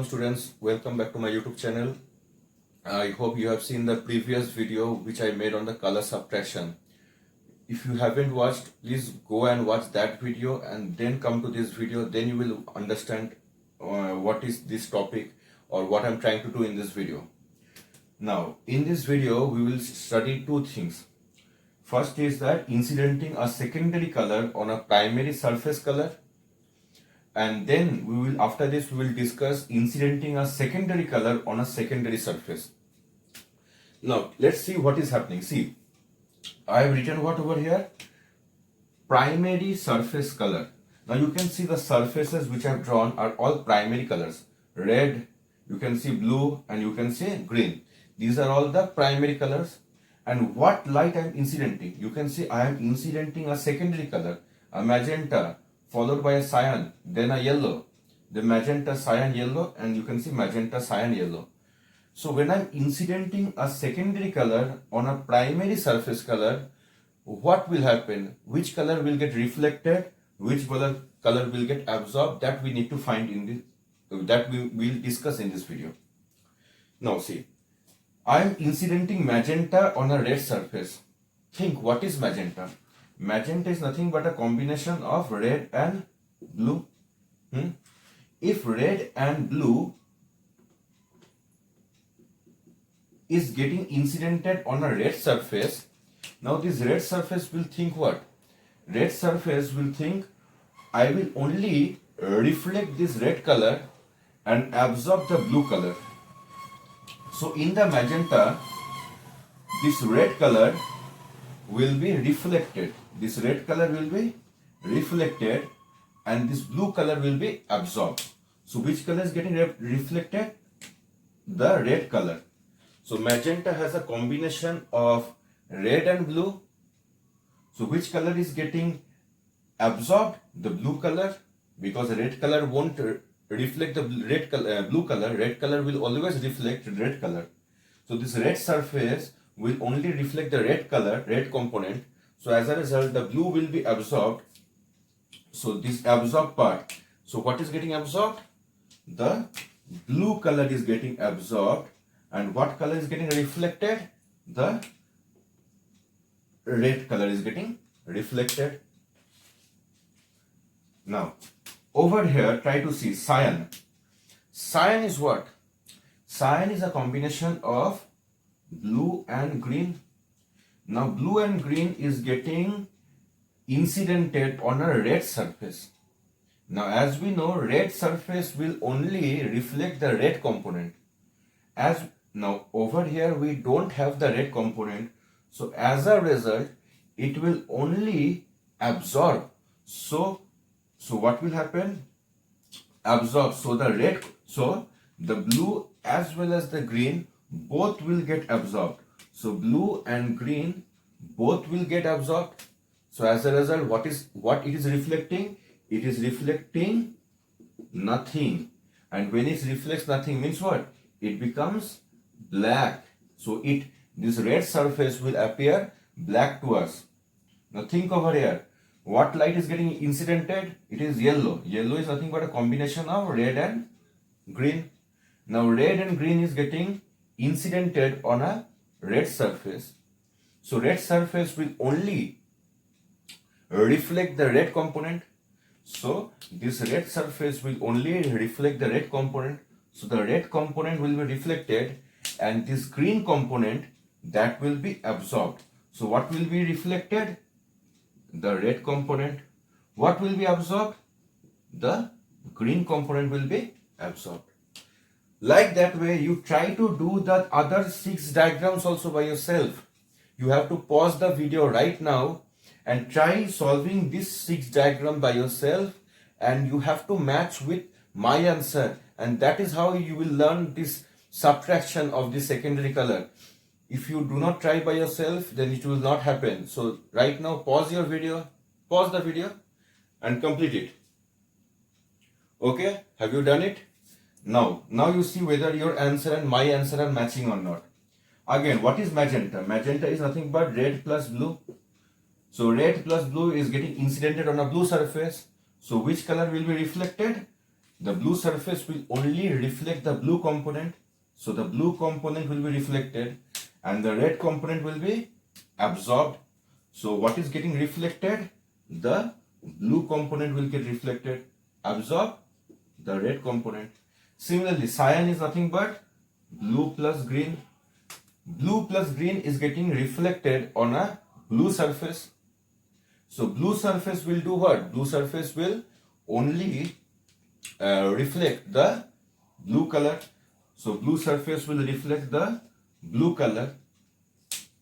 students, welcome back to my YouTube channel. I hope you have seen the previous video which I made on the color subtraction. If you haven't watched, please go and watch that video and then come to this video, then you will understand what is this topic or what I'm trying to do in this video. Now in this video we will study two things. First is that incidenting a secondary color on a primary surface color, and then after this we will discuss incidenting a secondary color on a secondary surface. Now let's see what is happening. See, I have written what over here? Primary surface color. Now you can see the surfaces which I have drawn are all primary colors. Red, you can see blue, and you can see green. These are all the primary colors. And what light I am incidenting? You can see I am incidenting a secondary color, a magenta, followed by a cyan, then a yellow, the magenta, cyan, yellow, and you can see magenta, cyan, yellow. So when I'm incidenting a secondary color on a primary surface color, what will happen? Which color will get reflected? Which color will get absorbed? That we need to find in this, that we will discuss in this video. Now see, I am incidenting magenta on a red surface. Think, what is magenta? Magenta is nothing but a combination of red and blue. If red and blue is getting incidented on a red surface, now this red surface will think what? Red surface will think, I will only reflect this red color and absorb the blue color. So in the magenta, this red color will be reflected. This red color will be reflected and this blue color will be absorbed. So which color is getting reflected? The red color. So magenta has a combination of red and blue. So which color is getting absorbed? The blue color, because red color won't reflect the blue color. Red color will always reflect red color. So this red surface will only reflect the red color, red component. So as a result, the blue will be absorbed. So this absorbed part. So what is getting absorbed? The blue color is getting absorbed. And what color is getting reflected? The red color is getting reflected. Now, over here, try to see cyan. Cyan is what? Cyan is a combination of blue and green. Now, blue and green is getting incidented on a red surface. Now, as we know, red surface will only reflect the red component. Now, over here, we don't have the red component. So, as a result, it will only absorb. So what will happen? Absorb. So the blue as well as the green both will get absorbed. So blue and green both will get absorbed. So as a result, what it is reflecting? It is reflecting nothing. And when it reflects nothing means what? It becomes black. So this red surface will appear black to us. Now think over here. What light is getting incidented? It is yellow. Yellow is nothing but a combination of red and green. Now red and green is getting incidented on a red surface. So red surface will only reflect the red component. So this red surface will only reflect the red component. So the red component will be reflected and this green component, that will be absorbed. So what will be reflected? The red component. What will be absorbed? The green component will be absorbed. Like that way, you try to do the other 6 diagrams also by yourself. You have to pause the video right now and try solving this 6 diagram by yourself, and you have to match with my answer, and that is how you will learn this subtraction of the secondary color. If you do not try by yourself, then it will not happen. So right now, pause the video and complete it. Okay, have you done it? Now you see whether your answer and my answer are matching or not. Again, what is magenta? Magenta is nothing but red plus blue. So red plus blue is getting incidented on a blue surface. So which color will be reflected? The blue surface will only reflect the blue component. So the blue component will be reflected and the red component will be absorbed. So what is getting reflected? The blue component will get reflected, absorb the red component. Similarly, cyan is nothing but blue plus green. Blue plus green is getting reflected on a blue surface. So blue surface will do what? Blue surface will only reflect the blue color. So blue surface will reflect the blue color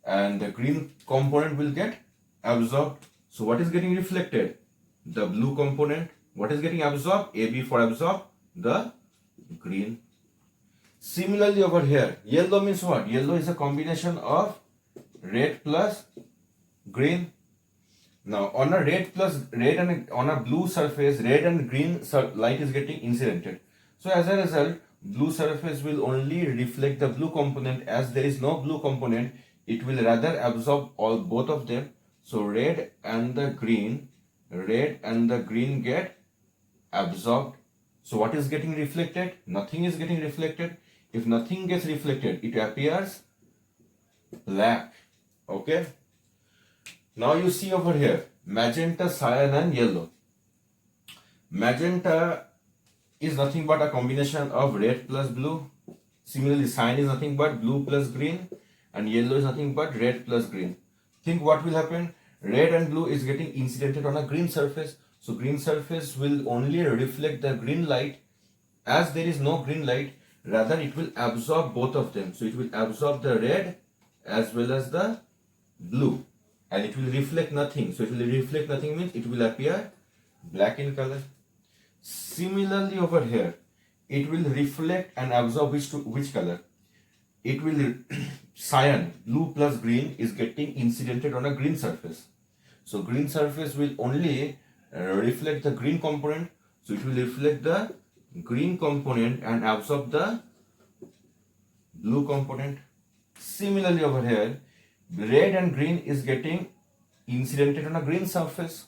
and the green component will get absorbed. So what is getting reflected? The blue component. What is getting absorbed? AB for absorb, the green. Similarly over here, yellow means what? Yellow is a combination of red plus green. Now on a red plus red and on a blue surface, red and green light is getting incidented. So as a result, blue surface will only reflect the blue component. As there is no blue component, it will rather absorb both of them. So red and the green get absorbed. So what is getting reflected? Nothing is getting reflected. If nothing gets reflected, it appears black. Okay. Now you see over here, magenta, cyan and yellow. Magenta is nothing but a combination of red plus blue. Similarly, cyan is nothing but blue plus green and yellow is nothing but red plus green. Think what will happen? Red and blue is getting incidented on a green surface. So green surface will only reflect the green light. As there is no green light, rather it will absorb both of them. So it will absorb the red as well as the blue and it will reflect nothing. So it will reflect nothing means it will appear black in color. Similarly over here, it will reflect and absorb which color? It will cyan, blue plus green is getting incidented on a green surface. So green surface will only reflect the green component. So it will reflect the green component and absorb the blue component. Similarly over here, red and green is getting incidented on a green surface.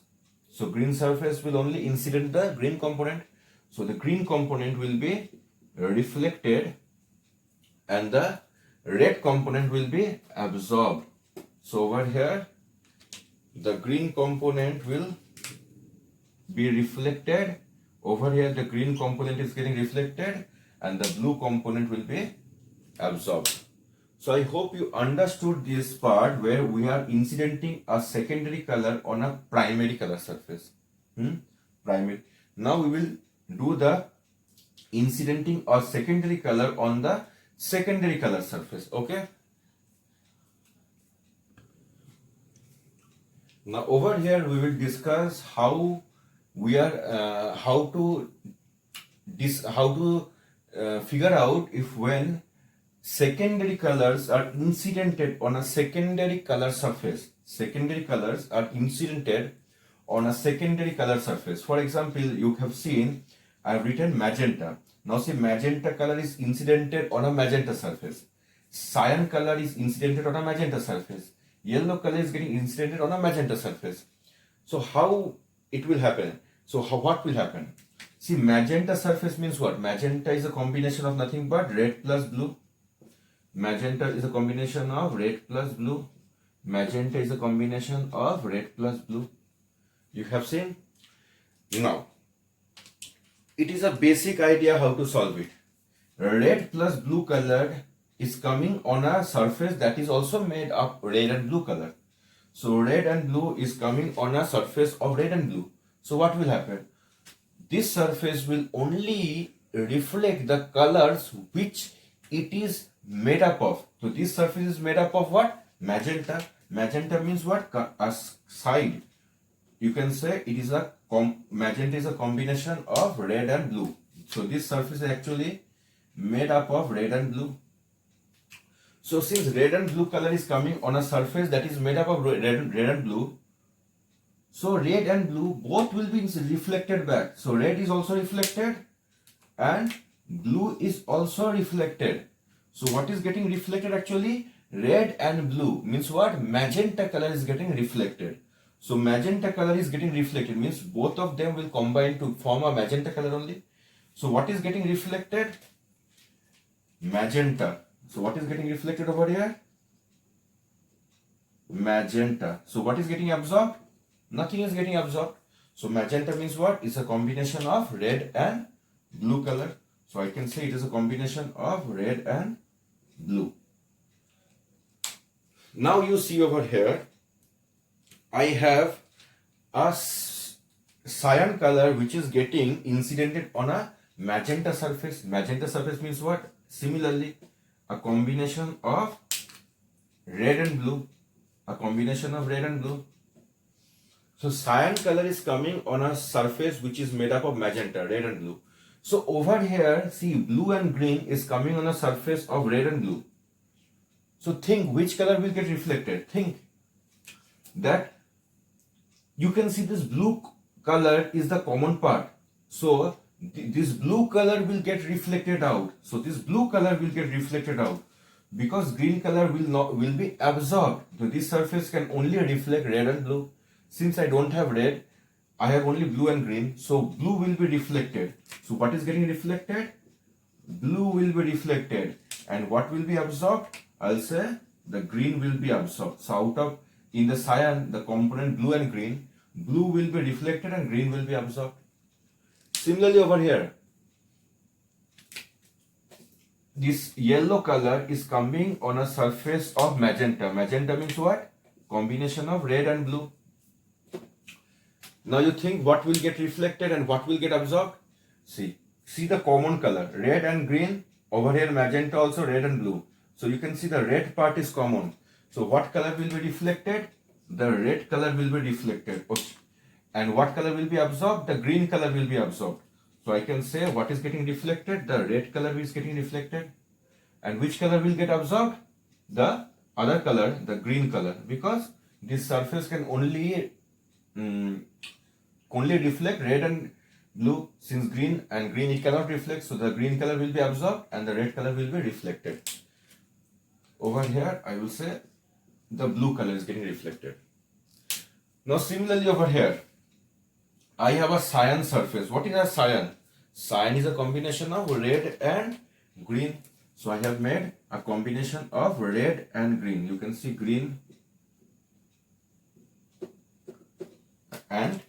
So green surface will only incident the green component. So the green component will be reflected and the red component will be absorbed. So over here, the green component will be reflected. Over here, the green component is getting reflected and the blue component will be absorbed. So I hope you understood this part where we are incidenting a secondary color on a primary color surface. Primary. Now we will do the incidenting a secondary color on the secondary color surface. Okay. Now over here we will discuss how we are how to figure out if when secondary colors are incidented on a secondary color surface. Secondary colors are incidented on a secondary color surface. For example, you have seen I have written magenta. Now see, magenta color is incidented on a magenta surface. Cyan color is incidented on a magenta surface. Yellow color is getting incidented on a magenta surface. So how it will happen? So what will happen? See, magenta surface means what? Magenta is a combination of nothing but red plus blue. Magenta is a combination of red plus blue. Magenta is a combination of red plus blue. You have seen? Now, it is a basic idea how to solve it. Red plus blue color is coming on a surface that is also made of red and blue color. So red and blue is coming on a surface of red and blue. So what will happen? This surface will only reflect the colors which it is made up of. So this surface is made up of what? Magenta. Magenta means what? A side. You can say it is a magenta is a combination of red and blue. So this surface is actually made up of red and blue. So since red and blue color is coming on a surface that is made up of red and blue, so red and blue both will be reflected back. So red is also reflected and blue is also reflected. So what is getting reflected actually? Red and blue means what? Magenta color is getting reflected. So magenta color is getting reflected means both of them will combine to form a magenta color only. So what is getting reflected? Magenta. So what is getting reflected over here? Magenta. So what is getting absorbed? Nothing is getting absorbed. So magenta means what? It's a combination of red and blue color. So I can say it is a combination of red and blue. Now you see over here, I have a cyan color which is getting incidented on a magenta surface. Magenta surface means what? Similarly, a combination of red and blue. A combination of red and blue. So cyan color is coming on a surface which is made up of magenta, red and blue. So over here, see, blue and green is coming on a surface of red and blue. So think which color will get reflected. Think that you can see this blue color is the common part. So this blue color will get reflected out. So this blue color will get reflected out because green color will be absorbed. So this surface can only reflect red and blue. Since I don't have red, I have only blue and green. So blue will be reflected. So what is getting reflected? Blue will be reflected. And what will be absorbed? I'll say the green will be absorbed. So out of, in the cyan, the component blue and green, blue will be reflected and green will be absorbed. Similarly over here, this yellow color is coming on a surface of magenta. Magenta means what? Combination of red and blue. Now you think what will get reflected and what will get absorbed? See the common color, red and green. Over here magenta also red and blue. So you can see the red part is common. So what color will be reflected? The red color will be reflected. Okay. And what color will be absorbed? The green color will be absorbed. So I can say what is getting reflected? The red color is getting reflected. And which color will get absorbed? The other color, the green color. Because this surface can only reflect red and blue. Since green and green it cannot reflect, so the green color will be absorbed and the red color will be reflected. Over here I will say the blue color is getting reflected. Now similarly over here I have a cyan surface. What is a cyan? Cyan is a combination of red and green. So I have made a combination of red and green. You can see green and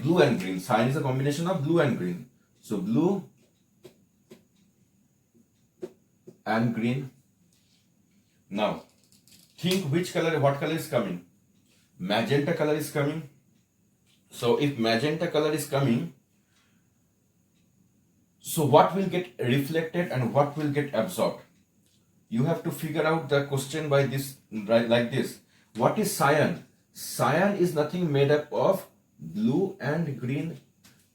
blue and green. Cyan is a combination of blue and green. So blue and green. Now think which color, what color is coming? Magenta color is coming. So if magenta color is coming, so what will get reflected and what will get absorbed? You have to figure out the question by this, right, like this. What is cyan? Cyan is nothing made up of blue and green.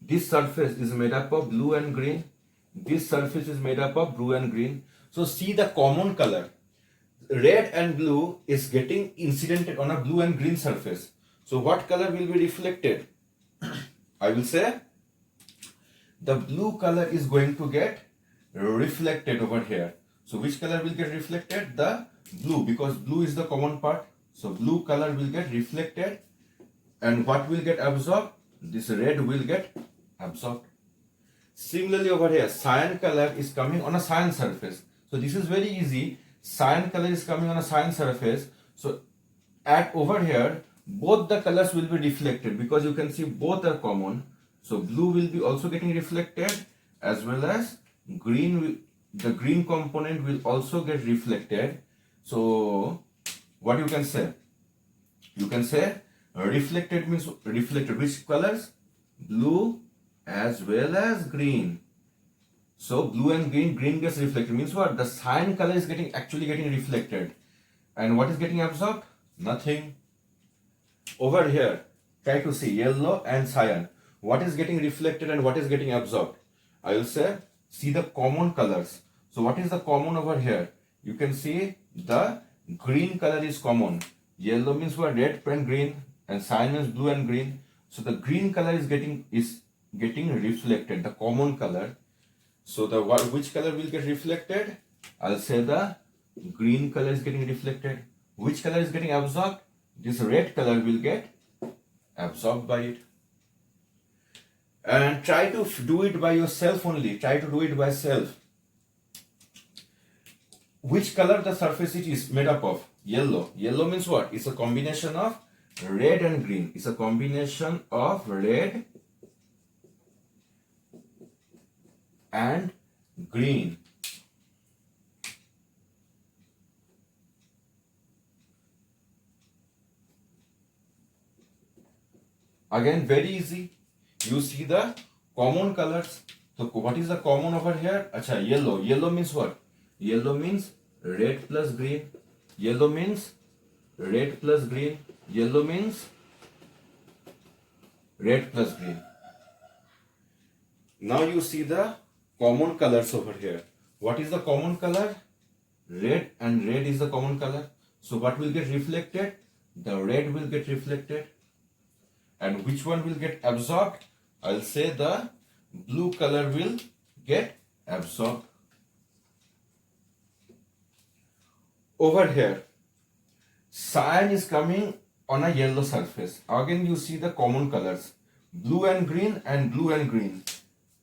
This surface is made up of blue and green. This surface is made up of blue and green. So see the common color. Red and blue is getting incidented on a blue and green surface. So what color will be reflected? I will say the blue color is going to get reflected over here. So which color will get reflected? The blue, because blue is the common part. So blue color will get reflected and what will get absorbed? This red will get absorbed. Similarly over here, cyan color is coming on a cyan surface. So this is very easy. Cyan color is coming on a cyan surface. So at over here, both the colors will be reflected because you can see both are common. So blue will be also getting reflected as well as green. The green component will also get reflected. So what you can say? You can say reflected means reflected. Which colors? Blue as well as green. So blue and green gets reflected. Means what? The cyan color is actually getting reflected. And what is getting absorbed? Nothing. Over here, try to see yellow and cyan. What is getting reflected and what is getting absorbed? I will say, see the common colors. So what is the common over here? You can see the green color is common. Yellow means what? Red and green, and cyan means blue and green. So the green color is getting reflected, the common color. So the which color will get reflected? I'll say the green color is getting reflected. Which color is getting absorbed? This red color will get absorbed by it. And try to do it by yourself only. Try to do it by self. Which color the surface it is made up of? Yellow. Yellow means what? It's a combination of red and green. It's a combination of red and green. Again, very easy. You see the common colors. So what is the common over here? Acha, yellow. Yellow means what? Yellow means red plus green. Yellow means red plus green. Yellow means red plus green. Now you see the common colors over here. What is the common color? Red, and red is the common color. So what will get reflected? The red will get reflected. And which one will get absorbed? I'll say the blue color will get absorbed. Over here, cyan is coming on a yellow surface. Again, you see the common colors, blue and green and blue and green.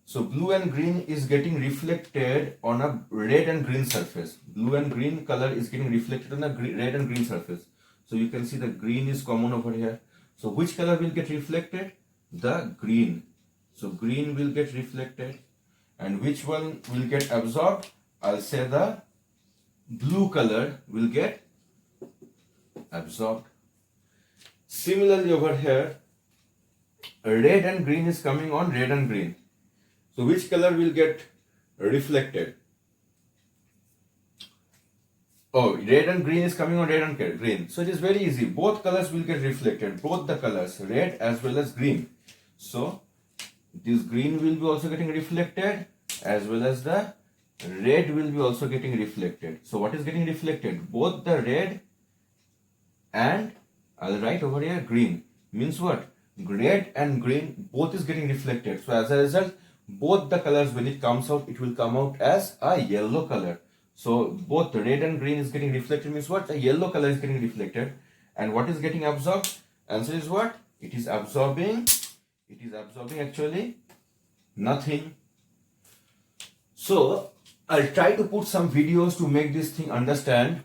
So blue and green is getting reflected on a red and green surface. Blue and green color is getting reflected on a red and green surface. So you can see the green is common over here. So which color will get reflected? The green. So green will get reflected. And which one will get absorbed? I'll say the blue color will get absorbed. Similarly over here, red and green is coming on red and green. So which color will get reflected? Oh, red and green is coming on red and green. So it is very easy. Both colors will get reflected. Both the colors, red as well as green. So this green will be also getting reflected, as well as the red will be also getting reflected. So what is getting reflected? Both the red and I'll write over here green. Means what? Red and green both is getting reflected. So as a result, both the colors, when it comes out, it will come out as a yellow color. So both the red and green is getting reflected means what? The yellow color is getting reflected. And what is getting absorbed? Answer is what? It is absorbing. It is absorbing actually nothing. So I'll try to put some videos to make this thing understand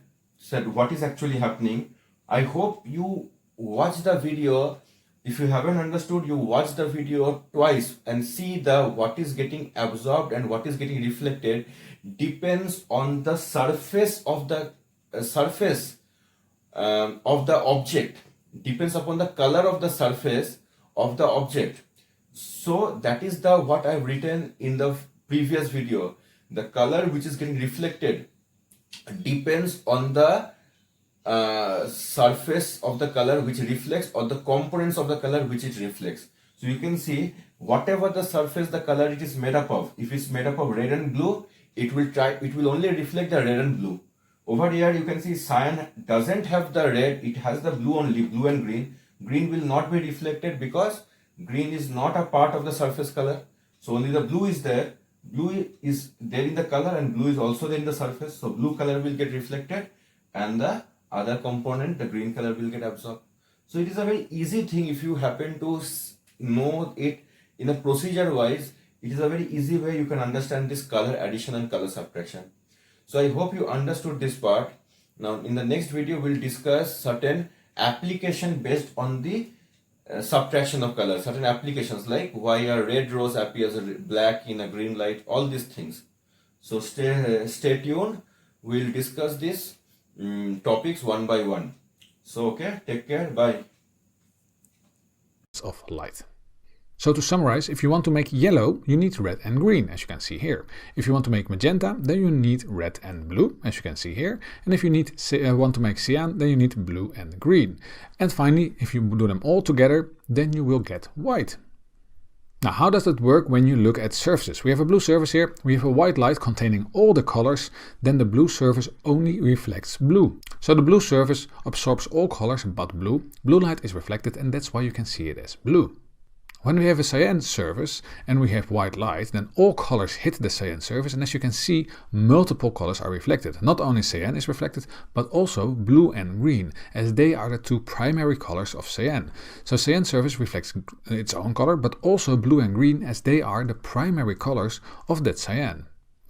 that what is actually happening. I hope you watch the video. If you haven't understood, you watch the video twice and see the what is getting absorbed and what is getting reflected depends on the surface of the object. Depends upon the color of the surface of the object. So that is the what I've written in the previous video. The color which is getting reflected depends on the surface of the color which reflects, or the components of the color which it reflects. So you can see whatever the surface, the color it is made up of. If it's made up of red and blue, it will only reflect the red and blue. Over here you can see cyan doesn't have the red, it has the blue only, blue and green. Green will not be reflected because green is not a part of the surface color. So only the blue is there. Blue is there in the color and blue is also there in the surface. So blue color will get reflected and the other component, the green color, will get absorbed. So it is a very easy thing. If you happen to know it in a procedure wise, it is a very easy way you can understand this color addition and color subtraction. So I hope you understood this part. Now in the next video we'll discuss certain application based on the subtraction of color. Certain applications like why a red rose appears black in a green light, all these things. So stay tuned. We'll discuss these topics one by one. So okay, take care, bye. Of light. So to summarize, if you want to make yellow, you need red and green, as you can see here. If you want to make magenta, then you need red and blue, as you can see here. And if you want to make cyan, then you need blue and green. And finally, if you do them all together, then you will get white. Now, how does it work when you look at surfaces? We have a blue surface here, we have a white light containing all the colors, then the blue surface only reflects blue. So the blue surface absorbs all colors but blue. Blue light is reflected and that's why you can see it as blue. When we have a cyan surface and we have white light, then all colors hit the cyan surface, and as you can see, multiple colors are reflected. Not only cyan is reflected, but also blue and green, as they are the two primary colors of cyan. So cyan surface reflects its own color, but also blue and green, as they are the primary colors of that cyan.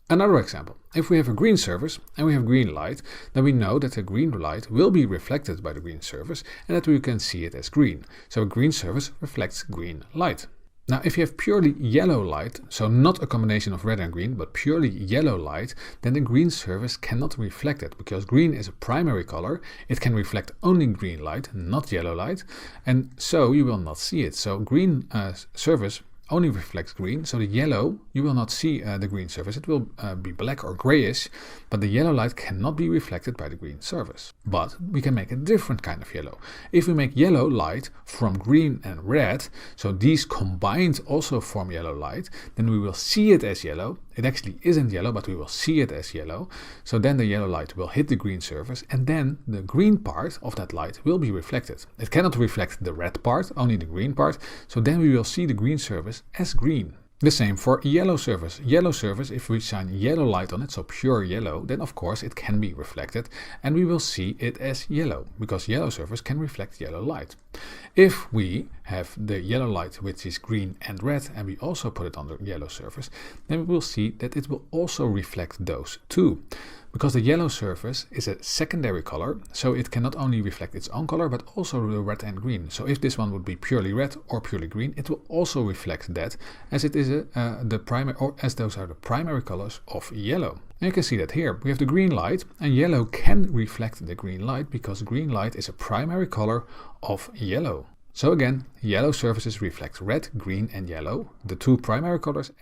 Another example, if we have a green surface and we have green light, then we know that the green light will be reflected by the green surface and that we can see it as green. So a green surface reflects green light. Now if you have purely yellow light, so not a combination of red and green, but purely yellow light, then the green surface cannot reflect it, because green is a primary color. It can reflect only green light, not yellow light, and so you will not see it. So green surface only reflects green, so the yellow, you will not see the green surface. It will be black or grayish, but the yellow light cannot be reflected by the green surface. But we can make a different kind of yellow. If we make yellow light from green and red, so these combined also form yellow light, then we will see it as yellow. It actually isn't yellow, but we will see it as yellow. So then the yellow light will hit the green surface, and then the green part of that light will be reflected. It cannot reflect the red part, only the green part, so then we will see the green surface as green. The same for yellow surface. Yellow surface, if we shine yellow light on it, so pure yellow, then of course it can be reflected and we will see it as yellow, because yellow surface can reflect yellow light. If we have the yellow light which is green and red and we also put it on the yellow surface, then we will see that it will also reflect those two. Because the yellow surface is a secondary color, so it can not only reflect its own color, but also the red and green. So if this one would be purely red or purely green, it will also reflect that, as it is the primary, or as those are the primary colors of yellow. And you can see that here we have the green light, and yellow can reflect the green light because green light is a primary color of yellow. So again, yellow surfaces reflect red, green and yellow, the two primary colors.